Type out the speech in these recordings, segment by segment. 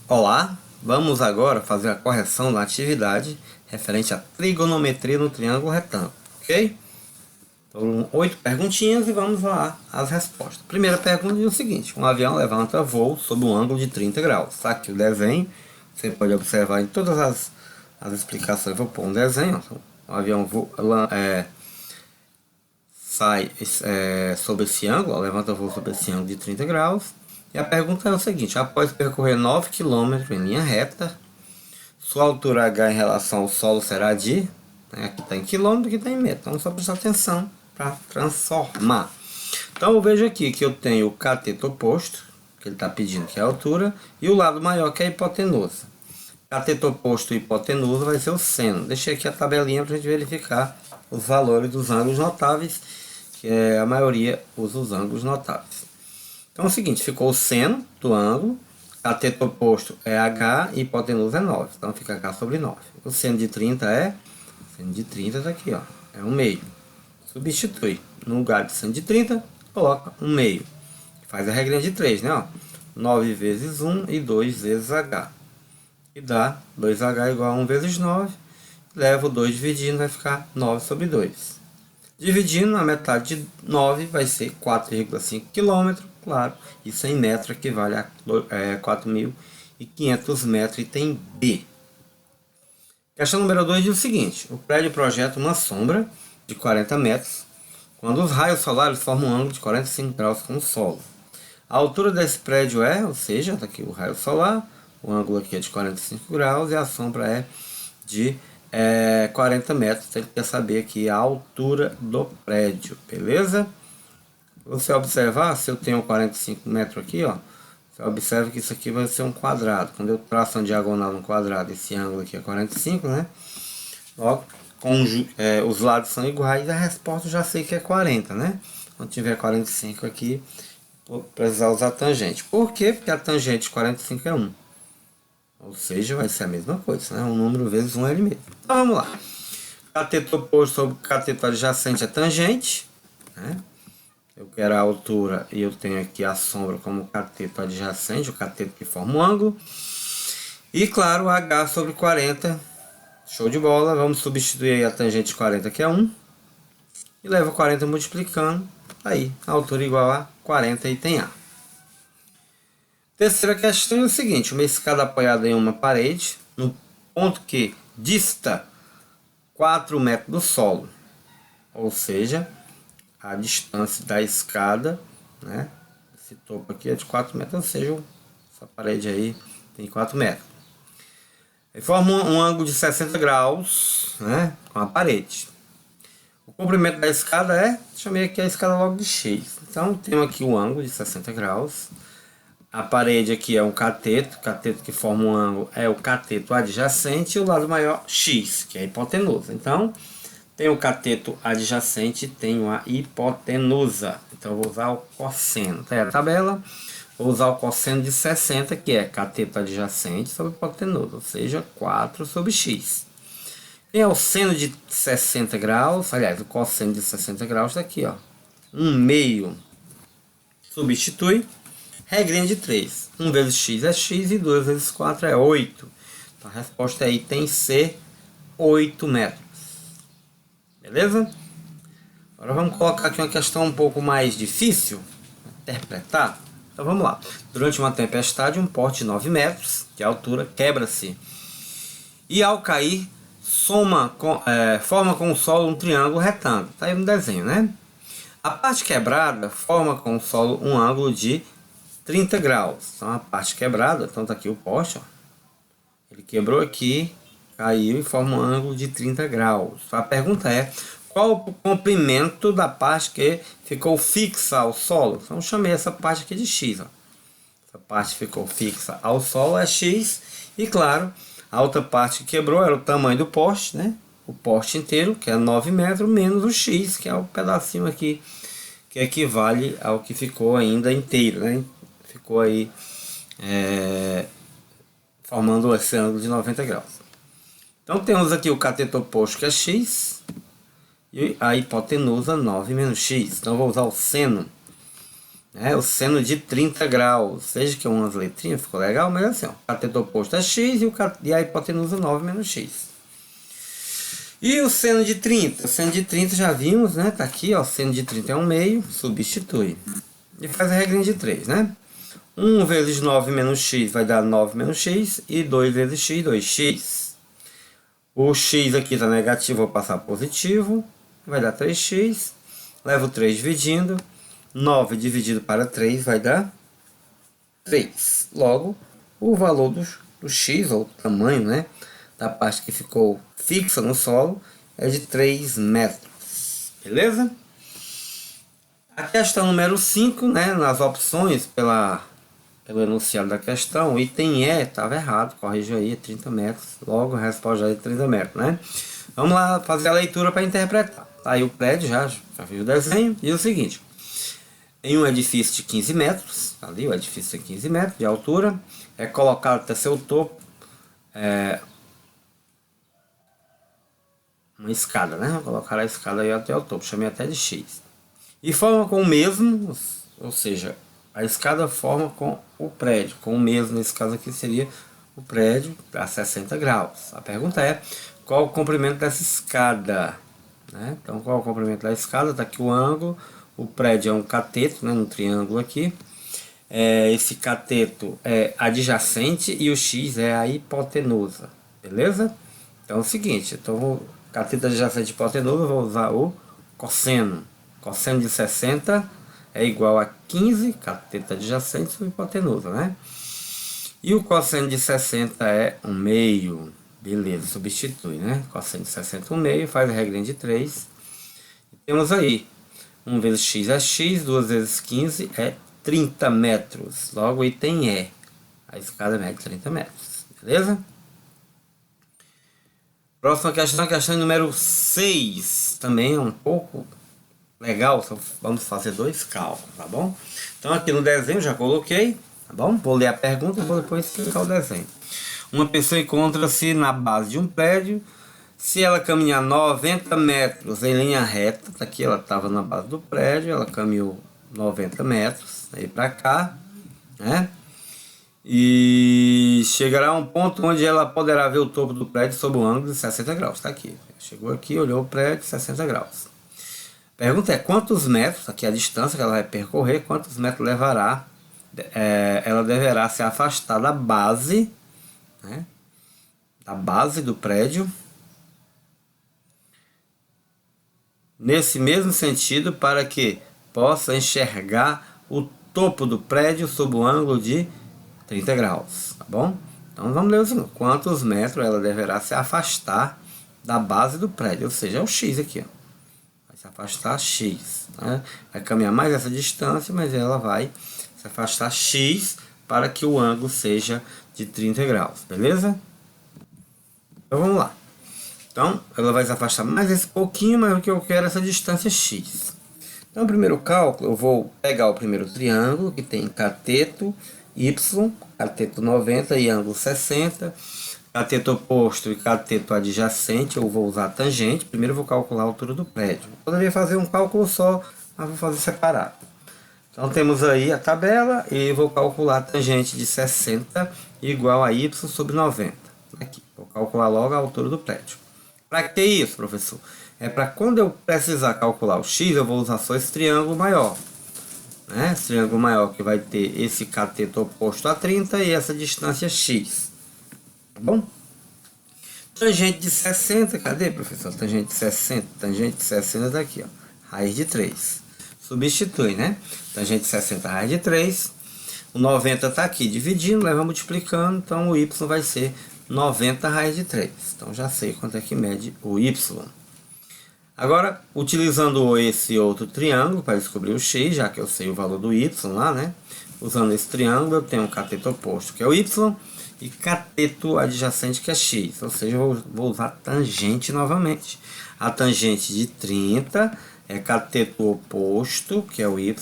Olá, vamos agora fazer a correção da atividade referente à trigonometria no triângulo retângulo, ok? Então, 8 perguntinhas e vamos lá as respostas. Primeira pergunta diz o seguinte: um avião levanta voo sob um ângulo de 30 graus. Tá aqui o desenho, você pode observar em todas as explicações. Vou pôr um desenho. O avião sai sobre esse ângulo, levanta voo sobre esse ângulo de 30 graus. E a pergunta é o seguinte: após percorrer 9 km em linha reta, sua altura h em relação ao solo será de... Aqui está em quilômetro, aqui está em metro. Então só prestar atenção para transformar. Então eu vejo aqui que eu tenho o cateto oposto, que ele está pedindo que é a altura, e o lado maior que é a hipotenusa. Cateto oposto e hipotenusa vai ser o seno. Deixei aqui a tabelinha para a gente verificar os valores dos ângulos notáveis, que a maioria usa os ângulos notáveis. Então é o seguinte, ficou o seno do ângulo, cateto oposto é h e hipotenusa é 9, então fica h sobre 9. O seno de 30 está aqui, ó, é 1 meio. Substitui, no lugar de seno de 30, coloca 1 meio. Faz a regrinha de 3, né? Ó. 9 vezes 1 e 2 vezes h. E dá 2h igual a 1 vezes 9. Leva o 2 dividindo, vai ficar 9 sobre 2. Dividindo, a metade de 9 vai ser 4,5 km. Claro, isso em metro equivale a 4.500 metros, e tem B. Questão número 2 diz o seguinte: o prédio projeta uma sombra de 40 metros quando os raios solares formam um ângulo de 45 graus com o solo. A altura desse prédio ou seja, está aqui o raio solar, o ângulo aqui é de 45 graus e a sombra é de 40 metros. Então ele quer saber aqui a altura do prédio, beleza? Você observar, se eu tenho 45 metros aqui, ó, você observa que isso aqui vai ser um quadrado. Quando eu traço uma diagonal no quadrado, esse ângulo aqui é 45, né? Logo, os lados são iguais, a resposta eu já sei que é 40, né? Quando tiver 45 aqui, vou precisar usar tangente. Por quê? Porque a tangente de 45 é 1. Ou seja, vai ser a mesma coisa, né? 1 número vezes 1 é ele mesmo. Então vamos lá. Cateto oposto sobre cateto adjacente é tangente, né? Eu quero a altura e eu tenho aqui a sombra como cateto adjacente, o cateto que forma um ângulo. E claro, h sobre 40, show de bola. Vamos substituir aí a tangente de 40, que é 1. E leva 40 multiplicando, aí a altura igual a 40 e tem A. Terceira questão é o seguinte: uma escada apoiada em uma parede, no ponto que dista 4 metros do solo. Ou seja, a distância da escada, né? Esse topo aqui é de 4 metros, ou seja, essa parede aí tem 4 metros. Ele forma um ângulo de 60 graus, né? Com a parede. O comprimento da escada chamei aqui a escada logo de X. Então, temos aqui o ângulo de 60 graus. A parede aqui é um cateto, que forma um ângulo é o cateto adjacente, e o lado maior X, que é a hipotenusa. Então, tem o cateto adjacente, tenho a hipotenusa. Então eu vou usar o cosseno. Tá aí a tabela. Vou usar o cosseno de 60, que é cateto adjacente sobre hipotenusa, ou seja, 4 sobre x. Quem é o seno de 60 graus? Aliás, o cosseno de 60 graus está aqui, ó. 1 meio. Substitui. Regrinha de 3. 1 vezes x é x e 2 vezes 4 é 8. Então a resposta aí tem C, 8 metros. Beleza? Agora vamos colocar aqui uma questão um pouco mais difícil de interpretar. Então vamos lá. Durante uma tempestade, um poste de 9 metros de altura quebra-se. E ao cair, forma com o solo um triângulo retângulo. Está aí no desenho, né? A parte quebrada forma com o solo um ângulo de 30 graus. Então a parte quebrada, então está aqui o poste, ó. Ele quebrou aqui, caiu e forma um ângulo de 30 graus. A pergunta é: qual o comprimento da parte que ficou fixa ao solo? Então, eu chamei essa parte aqui de x. Ó. Essa parte ficou fixa ao solo é x. E claro, a outra parte que quebrou era o tamanho do poste, né? O poste inteiro, que é 9 metros, menos o x, que é o pedacinho aqui, que equivale ao que ficou ainda inteiro, né? Ficou aí formando esse ângulo de 90 graus. Então temos aqui o cateto oposto, que é x, e a hipotenusa 9 menos x. Então vou usar o seno né? O seno de 30 graus. Veja que umas letrinhas, ficou legal, mas assim, ó, o cateto oposto é x e a hipotenusa 9 menos x. E o seno de 30? O seno de 30 já vimos, né? Tá aqui, ó, seno de 30 é 1/2, substitui. E faz a regrinha de 3, né? 1 vezes 9 menos x vai dar 9 menos x, e 2 vezes x, 2x. O x aqui está negativo, vou passar positivo, vai dar 3x. Levo 3 dividindo, 9 dividido para 3 vai dar 3. Logo, o valor do x, ou tamanho, né, da parte que ficou fixa no solo, é de 3 metros. Beleza? A questão número 5, né, nas opções pelo enunciado da questão, o item E estava errado, corrija aí, é 30 metros. Logo, a resposta já é 30 metros, né? Vamos lá fazer a leitura para interpretar. Tá aí o prédio, já fiz o desenho. E o seguinte, em um edifício de 15 metros, ali o edifício tem 15 metros de altura, é colocado até seu topo uma escada, né? Vou colocar a escada aí até o topo, chamei até de X. E forma com o mesmo, ou seja, a escada forma com o prédio, com o mesmo, nesse caso aqui seria o prédio a 60 graus. A pergunta é, qual o comprimento dessa escada? Né? Então, qual é o comprimento da escada? Está aqui o ângulo, o prédio é um cateto, né? Um triângulo aqui. Esse cateto é adjacente e o x é a hipotenusa, beleza? Então é o seguinte, então cateto adjacente e hipotenusa, eu vou usar o cosseno. Cosseno de 60 é igual a 15, cateto adjacente sobre hipotenusa, né? E o cosseno de 60 é 1/2. Beleza, substitui, né? Cosseno de 60 1/2, faz a regrinha de 3. E temos aí, 1 vezes x é x, 2 vezes 15 é 30 metros. Logo, o item E. A escada mede 30 metros. Beleza? Próxima questão, questão número 6. Também é um pouco legal, só vamos fazer 2 cálculos, tá bom? Então aqui no desenho já coloquei, tá bom? Vou ler a pergunta e vou depois explicar o desenho. Uma pessoa encontra-se na base de um prédio. Se ela caminhar 90 metros em linha reta, tá aqui ela estava na base do prédio, ela caminhou 90 metros, aí para cá, né? E chegará a um ponto onde ela poderá ver o topo do prédio sob o ângulo de 60 graus, tá aqui. Chegou aqui, olhou o prédio, 60 graus. A pergunta é quantos metros, aqui a distância que ela vai percorrer, quantos metros levará, ela deverá se afastar da base, né? Da base do prédio, nesse mesmo sentido, para que possa enxergar o topo do prédio sob o ângulo de 30 graus, tá bom? Então vamos ler o seguinte, quantos metros ela deverá se afastar da base do prédio, ou seja, é o x aqui, ó. Vai se afastar x, né? Vai caminhar mais essa distância, mas ela vai se afastar x para que o ângulo seja de 30 graus, beleza? Então vamos lá. Então, ela vai se afastar mais esse pouquinho, mas o que eu quero é essa distância x. Então, o primeiro cálculo, eu vou pegar o primeiro triângulo, que tem cateto y, cateto 90 e ângulo 60, cateto oposto e cateto adjacente, eu vou usar tangente. Primeiro eu vou calcular a altura do prédio. Eu poderia fazer um cálculo só, mas vou fazer separado. Então, temos aí a tabela e vou calcular a tangente de 60 igual a y sobre 90. Aqui, vou calcular logo a altura do prédio. Para que isso, professor? É para quando eu precisar calcular o x, eu vou usar só esse triângulo maior. Né? Esse triângulo maior que vai ter esse cateto oposto a 30 e essa distância x. Tá bom? Tangente de 60, cadê, professor? Tangente de 60. Tangente de 60 está aqui, ó. Raiz de 3. Substitui, né? Tangente de 60, raiz de 3. O 90 está aqui dividindo, leva multiplicando, então o y vai ser 90 raiz de 3. Então já sei quanto é que mede o y. Agora, utilizando esse outro triângulo para descobrir o x, já que eu sei o valor do y lá, né? Usando esse triângulo, eu tenho um cateto oposto, que é o y, e cateto adjacente, que é x. Ou seja, eu vou usar tangente novamente. A tangente de 30 é cateto oposto, que é o y,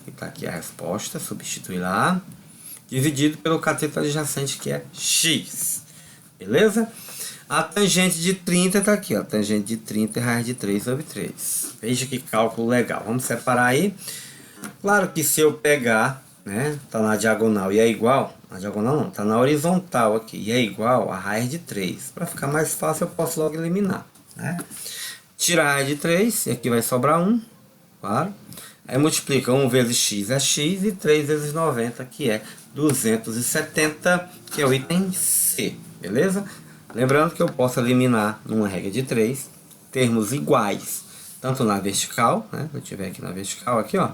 que está aqui a resposta, substitui lá, dividido pelo cateto adjacente, que é x. Beleza? A tangente de 30 está aqui, ó. Tangente de 30 é raiz de 3 sobre 3. Veja que cálculo legal. Vamos separar aí. Claro que se eu pegar, né, tá na diagonal e é igual, na diagonal não, tá na horizontal aqui, e é igual a raiz de 3. Para ficar mais fácil eu posso logo eliminar, né? Tira a raiz de 3, e aqui vai sobrar 1, claro. Aí multiplica 1 vezes x é x e 3 vezes 90, que é 270, que é o item C, beleza? Lembrando que eu posso eliminar numa regra de 3 termos iguais, tanto na vertical, né? Se eu tiver aqui na vertical, aqui ó,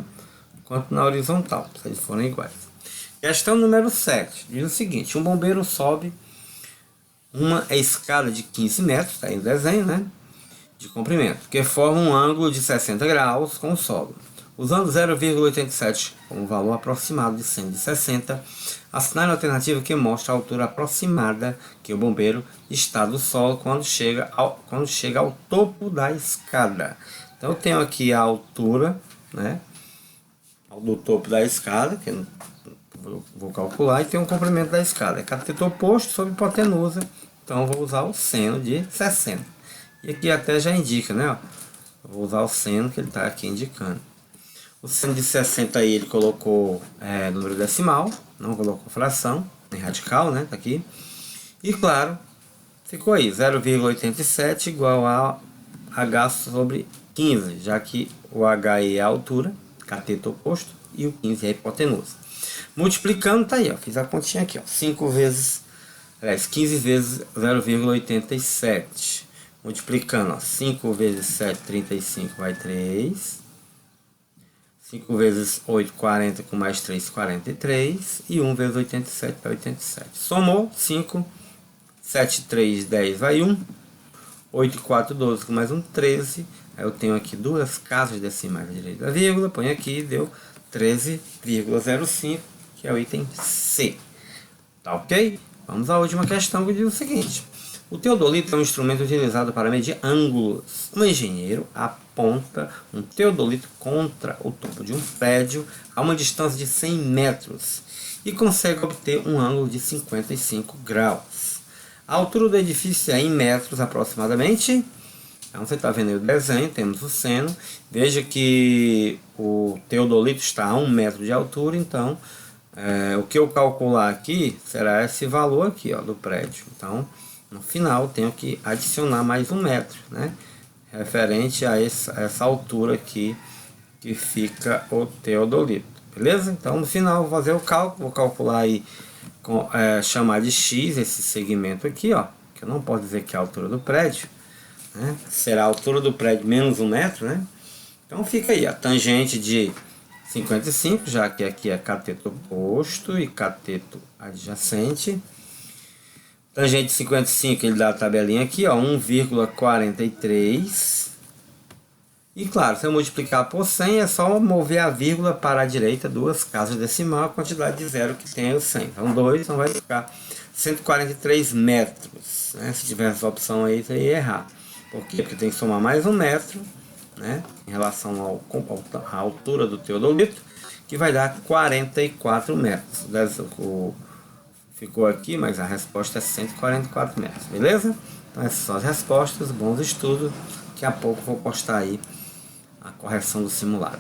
quanto na horizontal, se eles forem iguais. Questão número 7 diz o seguinte: um bombeiro sobe uma escada de 15 metros, está aí no desenho, né, de comprimento, que forma um ângulo de 60 graus com o solo. Usando 0,87 como valor aproximado de 100 de 60, assinale a alternativa que mostra a altura aproximada que o bombeiro está do solo quando chega ao topo da escada. Então eu tenho aqui a altura, né, do topo da escada, que eu vou calcular, e tem um comprimento da escada. É cateto oposto sobre hipotenusa, então eu vou usar o seno de 60. E aqui até já indica, né? Ó, eu vou usar o seno que ele está aqui indicando. O seno de 60 aí ele colocou número decimal, não colocou fração, nem radical, né? Tá aqui. E claro, ficou aí 0,87 igual a h sobre 15, já que o h é a altura, cateto oposto, e o 15 é a hipotenusa. Multiplicando, tá aí, ó, fiz a continha aqui, ó, 5 vezes, 15 vezes 0,87. Multiplicando, ó, 5 vezes 7, 35, vai 3. 5 vezes 8, 40, com mais 3, 43. E 1 vezes 87, vai 87. Somou, 5, 7, 3, 10, vai 1. 8 e 4, 12, com mais um, 13. Aí eu tenho aqui duas casas decimais à direita da vírgula, põe aqui, deu 13,05, que é o item C. Tá ok? Vamos à última questão, que diz o seguinte: o teodolito é um instrumento utilizado para medir ângulos. Um engenheiro aponta um teodolito contra o topo de um prédio a uma distância de 100 metros e consegue obter um ângulo de 55 graus. A altura do edifício é em metros aproximadamente. Então você está vendo aí o desenho, temos o seno. Veja que o teodolito está a 1 metro de altura, então o que eu calcular aqui será esse valor aqui, ó, do prédio. Então no final tenho que adicionar mais 1 metro, né, referente a essa altura aqui que fica o teodolito, beleza? Então no final vou fazer o cálculo, vou calcular aí, chamar de x esse segmento aqui, ó, que eu não posso dizer que é a altura do prédio, né? Será a altura do prédio menos 1 metro, né? Então fica aí a tangente de 55, já que aqui é cateto oposto e cateto adjacente. Tangente de 55, ele dá a tabelinha aqui, ó, 1,43. E claro, se eu multiplicar por 100, é só mover a vírgula para a direita, duas casas decimal, a quantidade de zero que tem é o 100. Então 2, então vai ficar 143 metros. Né? Se tiver essa opção aí, você ia errar. Por quê? Porque tem que somar mais 1 metro, né, em relação à altura do teodolito, que vai dar 44 metros. Ficou aqui, mas a resposta é 144 metros, beleza? Então essas são as respostas, bons estudos. Daqui a pouco vou postar aí a correção do simulado.